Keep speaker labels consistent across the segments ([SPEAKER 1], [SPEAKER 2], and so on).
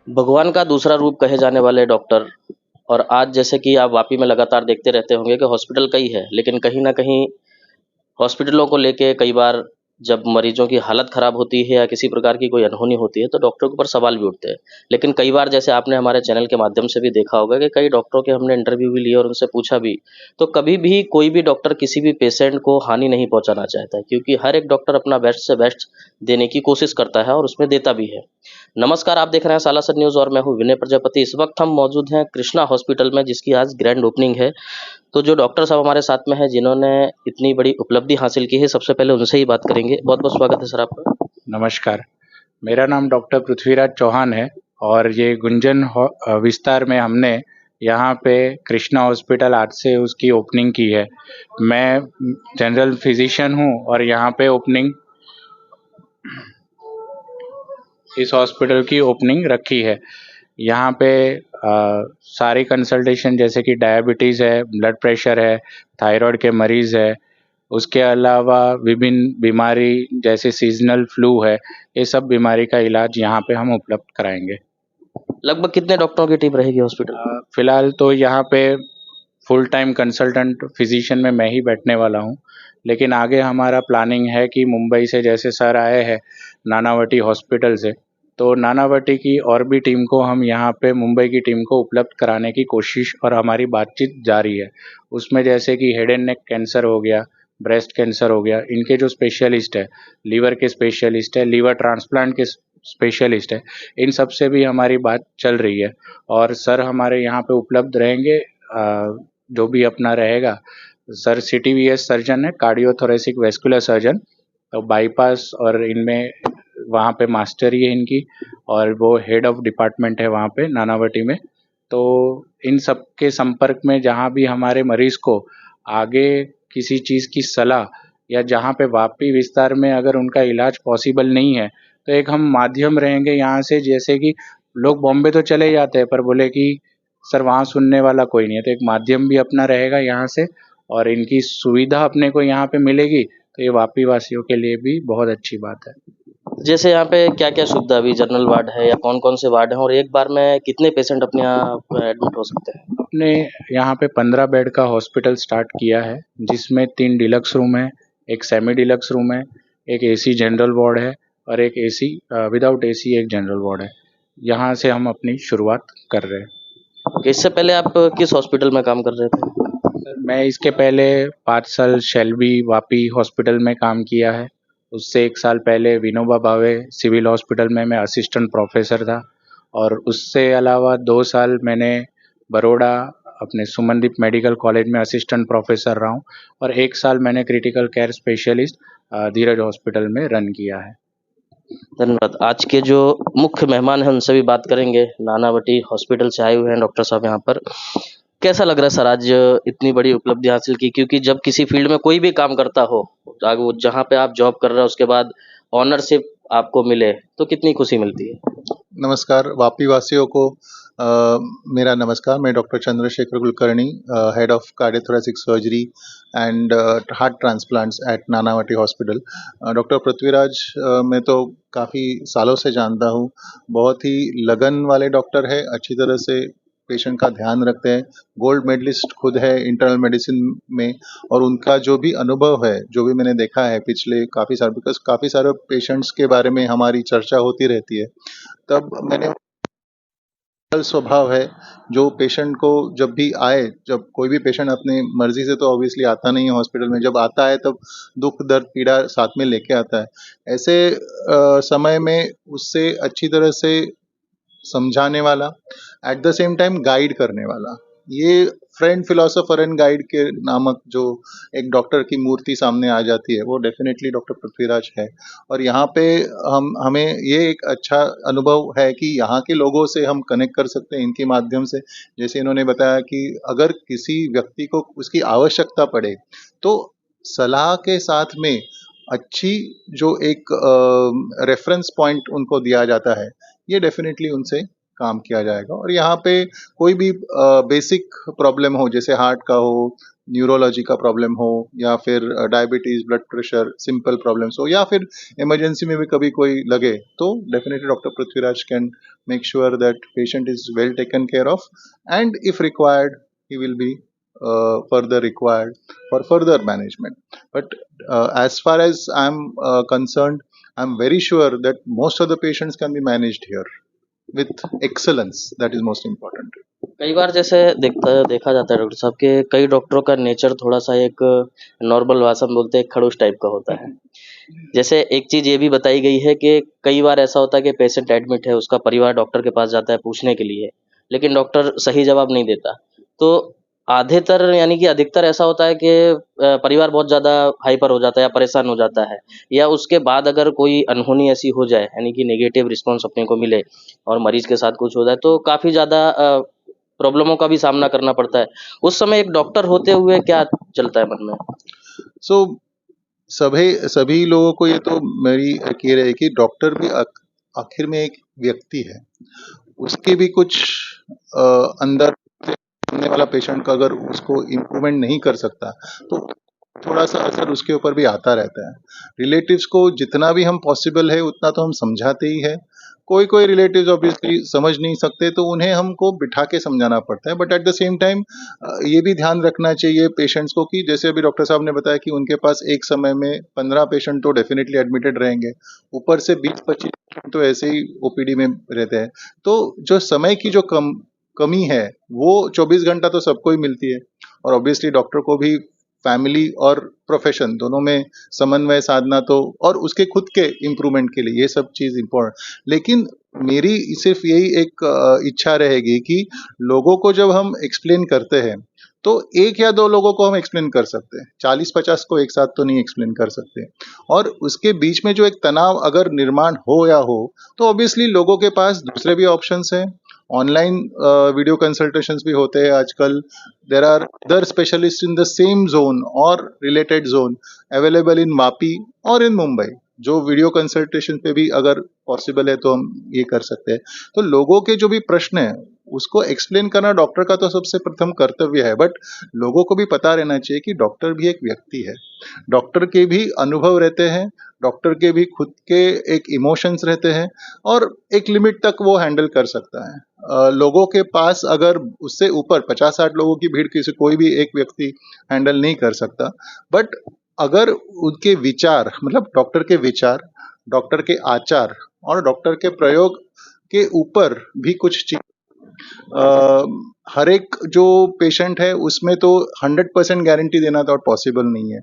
[SPEAKER 1] भगवान का दूसरा रूप कहे जाने वाले डॉक्टर, और आज जैसे कि आप वापी में लगातार देखते रहते होंगे कि हॉस्पिटल कई है, लेकिन कहीं ना कहीं हॉस्पिटलों को लेके कई बार जब मरीजों की हालत ख़राब होती है या किसी प्रकार की कोई अनहोनी होती है तो डॉक्टरों के ऊपर सवाल भी उठते हैं। लेकिन कई बार जैसे आपने हमारे चैनल के माध्यम से भी देखा होगा कि कई डॉक्टरों के हमने इंटरव्यू भी लिए और उनसे पूछा भी, तो कभी भी कोई भी डॉक्टर किसी भी पेशेंट को हानि नहीं पहुंचाना चाहता है, क्योंकि हर एक डॉक्टर अपना बेस्ट से बेस्ट देने की कोशिश करता है और उसमें देता भी है। नमस्कार, आप देख रहे हैं सालासर न्यूज़ और मैं हूं विनय प्रजापति। इस वक्त हम मौजूद हैं कृष्णा हॉस्पिटल में, जिसकी आज ग्रैंड ओपनिंग है। तो जो डॉक्टर साहब हमारे साथ में हैं जिन्होंने इतनी बड़ी उपलब्धि हासिल की है, सबसे पहले उनसे ही बात करेंगे। बहुत बहुत स्वागत है सर आपका।
[SPEAKER 2] नमस्कार, मेरा नाम डॉक्टर पृथ्वीराज चौहान है और ये गुंजन विस्तार में हमने यहाँ पे कृष्णा हॉस्पिटल आज से उसकी ओपनिंग की है। मैं जनरल फिजिशियन हूँ और यहाँ पे इस हॉस्पिटल की ओपनिंग रखी है। यहाँ पे सारी कंसल्टेशन जैसे कि डायबिटीज़ है, ब्लड प्रेशर है, थायराइड के मरीज़ है, उसके अलावा विभिन्न बीमारी जैसे सीजनल फ्लू है, ये सब बीमारी का इलाज यहाँ पे हम उपलब्ध कराएंगे।
[SPEAKER 1] लगभग कितने डॉक्टरों की टीम रहेगी हॉस्पिटल?
[SPEAKER 2] फिलहाल तो यहाँ पे फुल टाइम कंसल्टेंट फिजिशियन में मैं ही बैठने वाला हूँ, लेकिन आगे हमारा प्लानिंग है कि मुंबई से जैसे सर आए हैं नानावटी हॉस्पिटल से, तो नानावटी की और भी टीम को हम यहाँ पे मुंबई की टीम को उपलब्ध कराने की कोशिश और हमारी बातचीत जारी है। उसमें जैसे कि हेड एंड नेक कैंसर हो गया, ब्रेस्ट कैंसर हो गया, इनके जो स्पेशलिस्ट है, लीवर के स्पेशलिस्ट है, लीवर ट्रांसप्लांट के स्पेशलिस्ट है, इन सब से भी हमारी बात चल रही है और सर हमारे यहाँ पे उपलब्ध रहेंगे। जो भी अपना रहेगा, सर CTVS सर्जन है, कार्डियोथोरेसिक वेस्कुलर सर्जन, तो बाईपास और इनमें वहाँ पे मास्टरी है इनकी और वो हेड ऑफ डिपार्टमेंट है वहाँ पे नानावटी में। तो इन सब के संपर्क में जहाँ भी हमारे मरीज़ को आगे किसी चीज़ की सलाह या जहाँ पे वापी विस्तार में अगर उनका इलाज पॉसिबल नहीं है, तो एक हम माध्यम रहेंगे यहाँ से। जैसे कि लोग बॉम्बे तो चले जाते हैं पर बोले कि सर वहाँ सुनने वाला कोई नहीं है, तो एक माध्यम भी अपना रहेगा यहाँ से और इनकी सुविधा अपने को यहाँ पे मिलेगी, तो ये वापी वासियों के लिए भी बहुत अच्छी बात है।
[SPEAKER 1] जैसे यहाँ पे क्या क्या सुविधा, अभी जनरल वार्ड है या कौन कौन से वार्ड हैं, और एक बार में कितने पेशेंट अपने यहाँ एडमिट हो सकते हैं?
[SPEAKER 2] अपने यहाँ पे 15 बेड का हॉस्पिटल स्टार्ट किया है, जिसमें 3 डिलक्स रूम है, एक सेमी डिलक्स रूम है, एक AC जनरल वार्ड है और एक AC विदाउट AC एक जनरल वार्ड है। यहाँ से हम अपनी शुरुआत कर रहे हैं।
[SPEAKER 1] इससे पहले आप किस हॉस्पिटल में काम कर रहे थे?
[SPEAKER 2] मैं इसके पहले 5 साल शेल्बी वापी हॉस्पिटल में काम किया है। उससे 1 साल पहले विनोबा भावे सिविल हॉस्पिटल में मैं असिस्टेंट प्रोफेसर था और उससे अलावा 2 साल मैंने बड़ौदा अपने सुमनदीप मेडिकल कॉलेज में असिस्टेंट प्रोफेसर रहा हूँ और 1 साल मैंने क्रिटिकल केयर स्पेशलिस्ट धीरज हॉस्पिटल में रन किया है।
[SPEAKER 1] धन्यवाद। आज के जो मुख्य मेहमान हैं उनसे भी बात करेंगे। नानावटी हॉस्पिटल से आए हुए हैं डॉक्टर साहब यहाँ पर। कैसा लग रहा है सर आज इतनी बड़ी उपलब्धि हासिल की? क्योंकि जब किसी फील्ड में कोई भी काम करता हो, आगे जहाँ पे आप जॉब कर रहे हो उसके बाद ऑनरशिप आपको मिले तो कितनी खुशी मिलती है?
[SPEAKER 3] नमस्कार वापी वासियों को। मेरा नमस्कार। मैं doctor Chandrashekhar Kulkarni, head of cardiothoracic surgery and heart transplants at Nanavati hospital. Doctor Prithviraj मैं तो काफ़ी सालों से जानता हूँ, बहुत ही लगन वाले डॉक्टर है, अच्छी तरह से पेशेंट का ध्यान रखते हैं। गोल्ड मेडलिस्ट खुद है इंटरनल मेडिसिन में और उनका जो भी अनुभव है, जो भी मैंने देखा है पिछले काफ़ी साल, बिकॉज काफ़ी सारे पेशेंट्स के बारे में हमारी चर्चा होती रहती है, तब मैंने स्वभाव है जो पेशेंट को जब भी आए, जब कोई भी पेशेंट अपने मर्जी से तो ऑब्वियसली आता नहीं है हॉस्पिटल में, जब आता है तब दुख दर्द पीड़ा साथ में लेके आता है। ऐसे समय में उससे अच्छी तरह से समझाने वाला, at the same time guide करने वाला, ये फ्रेंड फिलोसोफर एंड गाइड के नामक जो एक डॉक्टर की मूर्ति सामने आ जाती है वो डेफिनेटली डॉक्टर पृथ्वीराज है। और यहाँ पे हमें ये एक अच्छा अनुभव है कि यहाँ के लोगों से हम कनेक्ट कर सकते हैं इनके माध्यम से। जैसे इन्होंने बताया कि अगर किसी व्यक्ति को उसकी आवश्यकता पड़े तो सलाह के साथ में अच्छी जो एक रेफरेंस पॉइंट उनको दिया जाता है, ये डेफिनेटली उनसे काम किया जाएगा। और यहाँ पे कोई भी बेसिक प्रॉब्लम हो, जैसे हार्ट का हो, न्यूरोलॉजी का प्रॉब्लम हो, या फिर diabetes, blood pressure, simple problems हो, या फिर इमरजेंसी में भी कभी कोई लगे, तो definitely doctor Prithviraj can make sure that patient is well taken care of, and if required he will be further required for further management. But as far as I'm concerned, I'm very sure that most of the patients can be managed here with excellence. That is most important.
[SPEAKER 1] कई बार जैसे देखा जाता है doctor साहब के कई डॉक्टरों का नेचर थोड़ा सा एक नॉर्मल भाषा में बोलते हैं खड़ूस टाइप का होता है। जैसे एक चीज़ ये भी बताई गई है कि कई बार ऐसा होता है कि पेशेंट एडमिट है, उसका परिवार डॉक्टर के पास जाता है पूछने के लिए, लेकिन डॉक्टर सही जवाब नहीं देता। तो आधेतर यानी कि अधिकतर ऐसा होता है कि परिवार बहुत ज़्यादा हाइपर हो जाता है या परेशान हो जाता है, या उसके बाद अगर कोई अनहोनी ऐसी हो जाए यानी कि नेगेटिव रिस्पॉन्स अपने को मिले और मरीज के साथ कुछ हो जाए तो काफ़ी ज़्यादा प्रॉब्लमों का भी सामना करना पड़ता है। उस समय एक डॉक्टर होते हुए क्या चलता है मन में?
[SPEAKER 3] So सभी लोगों को ये तो मेरी कह रहे कि डॉक्टर भी आखिर में एक व्यक्ति है, उसके भी कुछ अंदर से सामने वाला पेशेंट का अगर उसको इम्प्रूवमेंट नहीं कर सकता तो थोड़ा सा असर उसके ऊपर भी आता रहता है। रिलेटिव्स को जितना भी हम पॉसिबल है उतना तो हम समझाते ही है। कोई रिलेटिव्स ऑब्वियसली समझ नहीं सकते तो उन्हें हमको बिठा के समझाना पड़ता है, but at the same time ये भी ध्यान रखना चाहिए पेशेंट्स को कि जैसे अभी डॉक्टर साहब ने बताया कि उनके पास एक समय में 15 पेशेंट तो डेफिनेटली एडमिटेड रहेंगे, ऊपर से 20-25 पेशेंट तो ऐसे ही ओपीडी में रहते हैं। तो जो समय की जो कमी है वो 24 घंटा तो सबको ही मिलती है, और ऑब्वियसली डॉक्टर को भी फैमिली और प्रोफेशन दोनों में समन्वय साधना तो, और उसके खुद के इम्प्रूवमेंट के लिए ये सब चीज़ इम्पोर्टेंट। लेकिन मेरी सिर्फ यही एक इच्छा रहेगी कि लोगों को जब हम एक्सप्लेन करते हैं तो 1 या 2 लोगों को हम एक्सप्लेन कर सकते हैं, 40-50 को एक साथ तो नहीं एक्सप्लेन कर सकते। और उसके बीच में जो एक तनाव अगर निर्माण हो या हो तो ऑब्वियसली लोगों के पास दूसरे भी ऑप्शंस हैं। ऑनलाइन वीडियो कंसल्टेशंस भी होते हैं आजकल। There are other specialist in the same zone और related zone available in Vapi और इन मुंबई, जो वीडियो कंसल्टेशन पे भी अगर पॉसिबल है तो हम ये कर सकते हैं। तो लोगों के जो भी प्रश्न है उसको एक्सप्लेन करना डॉक्टर का तो सबसे प्रथम कर्तव्य है, बट लोगों को भी पता रहना चाहिए कि डॉक्टर भी एक व्यक्ति है, डॉक्टर के भी अनुभव रहते हैं, डॉक्टर के भी खुद के एक इमोशंस रहते हैं, और एक लिमिट तक वो हैंडल कर सकता है। लोगों के पास अगर उससे ऊपर 50-60 लोगों की भीड़ किसी कोई भी एक व्यक्ति हैंडल नहीं कर सकता, बट अगर उनके विचार, मतलब डॉक्टर के विचार, डॉक्टर के आचार और डॉक्टर के प्रयोग के ऊपर भी कुछ चीज, हर एक जो पेशेंट है उसमें तो 100% गारंटी देना तो पॉसिबल नहीं है।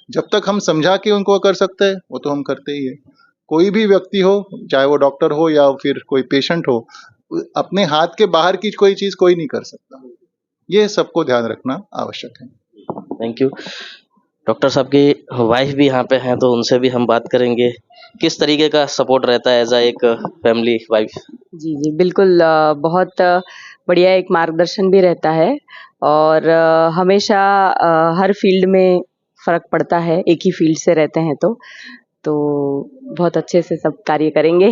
[SPEAKER 3] जब तक हम समझा के उनको कर सकते हैं वो तो हम करते ही है। कोई भी व्यक्ति हो, चाहे वो डॉक्टर हो या फिर कोई पेशेंट हो, अपने हाथ के बाहर की कोई चीज कोई नहीं कर सकता। ये सबको ध्यान रखना आवश्यक है।
[SPEAKER 1] Thank you. डॉक्टर साहब की वाइफ भी यहाँ पे हैं तो उनसे भी हम बात करेंगे। किस तरीके का सपोर्ट रहता है एज अ एक फैमिली वाइफ?
[SPEAKER 4] जी, जी, बिल्कुल बहुत बढ़िया एक मार्गदर्शन भी रहता है, और हमेशा हर फ़ील्ड में फ़र्क पड़ता है, एक ही फ़ील्ड से रहते हैं तो बहुत अच्छे से सब कार्य करेंगे।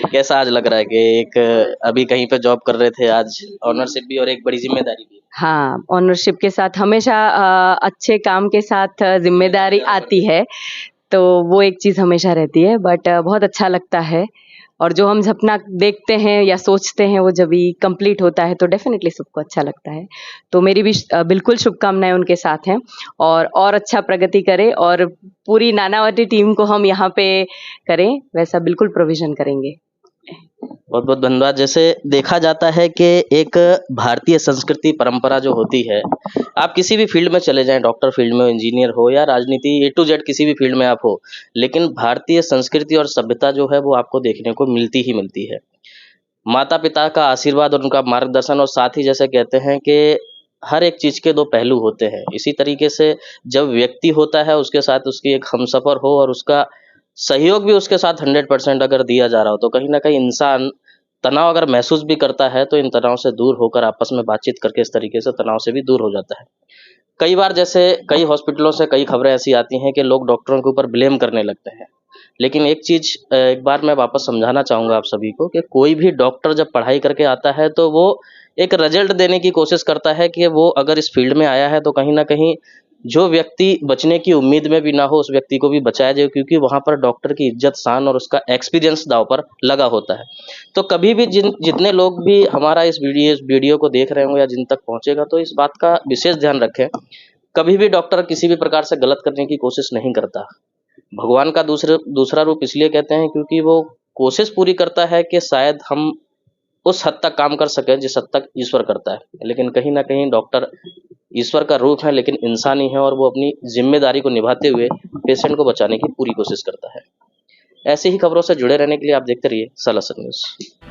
[SPEAKER 1] कैसा आज लग रहा है कि एक अभी कहीं पे जॉब कर रहे थे, आज ऑनरशिप भी और एक बड़ी जिम्मेदारी भी?
[SPEAKER 4] हाँ, ऑनरशिप के साथ हमेशा अच्छे काम के साथ ज़िम्मेदारी आती है, तो वो एक चीज़ हमेशा रहती है, बट बहुत अच्छा लगता है। और जो हम सपना देखते हैं या सोचते हैं वो जब भी कंप्लीट होता है तो डेफिनेटली सबको अच्छा लगता है। तो मेरी भी बिल्कुल शुभकामनाएं उनके साथ हैं, और अच्छा प्रगति करें, और पूरी नानावटी टीम को हम यहाँ पे करें वैसा बिल्कुल प्रोविज़न करेंगे।
[SPEAKER 1] बहुत बहुत धन्यवाद। जैसे देखा जाता है कि एक भारतीय संस्कृति परंपरा जो होती है, आप किसी भी फील्ड में चले जाएं, डॉक्टर फील्ड में, इंजीनियर हो या राजनीति, ए टू जेड किसी भी फील्ड में आप हो, लेकिन भारतीय संस्कृति और सभ्यता जो है वो आपको देखने को मिलती ही मिलती है। माता पिता का आशीर्वाद और उनका मार्गदर्शन, और साथ ही जैसे कहते हैं कि हर एक चीज़ के दो पहलू होते हैं, इसी तरीके से जब व्यक्ति होता है उसके साथ उसकी एक हमसफ़र हो और उसका सहयोग भी उसके साथ 100% अगर दिया जा रहा हो, तो कहीं न कहीं इंसान तनाव अगर महसूस भी करता है तो इन तनाव से दूर होकर आपस में बातचीत करके इस तरीके से तनाव से भी दूर हो जाता है। कई बार जैसे कई हॉस्पिटलों से कई खबरें ऐसी आती हैं कि लोग डॉक्टरों के ऊपर ब्लेम करने लगते हैं। लेकिन एक चीज़ एक बार मैं वापस समझाना चाहूँगा आप सभी को कि कोई भी डॉक्टर जब पढ़ाई करके आता है तो वो एक रिज़ल्ट देने की कोशिश करता है कि वो अगर इस फ़ील्ड में आया है तो कहीं न कहीं जो व्यक्ति बचने की उम्मीद में भी ना हो, उस व्यक्ति को भी बचाया जाए, क्योंकि वहाँ पर डॉक्टर की इज़्ज़त, शान और उसका एक्सपीरियंस दाँव पर लगा होता है। तो कभी भी जितने लोग भी हमारा इस वीडियो को देख रहे होंगे या जिन तक पहुँचेगा, तो इस बात का विशेष ध्यान रखें, कभी भी डॉक्टर किसी भी प्रकार से गलत करने की कोशिश नहीं करता। भगवान का दूसरा रूप इसलिए कहते हैं क्योंकि वो कोशिश पूरी करता है कि शायद हम उस हद तक काम कर सकें जिस हद तक ईश्वर करता है। लेकिन कहीं न कहीं डॉक्टर ईश्वर का रूप है, लेकिन इंसान ही है, और वो अपनी ज़िम्मेदारी को निभाते हुए पेशेंट को बचाने की पूरी कोशिश करता है। ऐसी ही खबरों से जुड़े रहने के लिए आप देखते रहिए सालासर न्यूज़।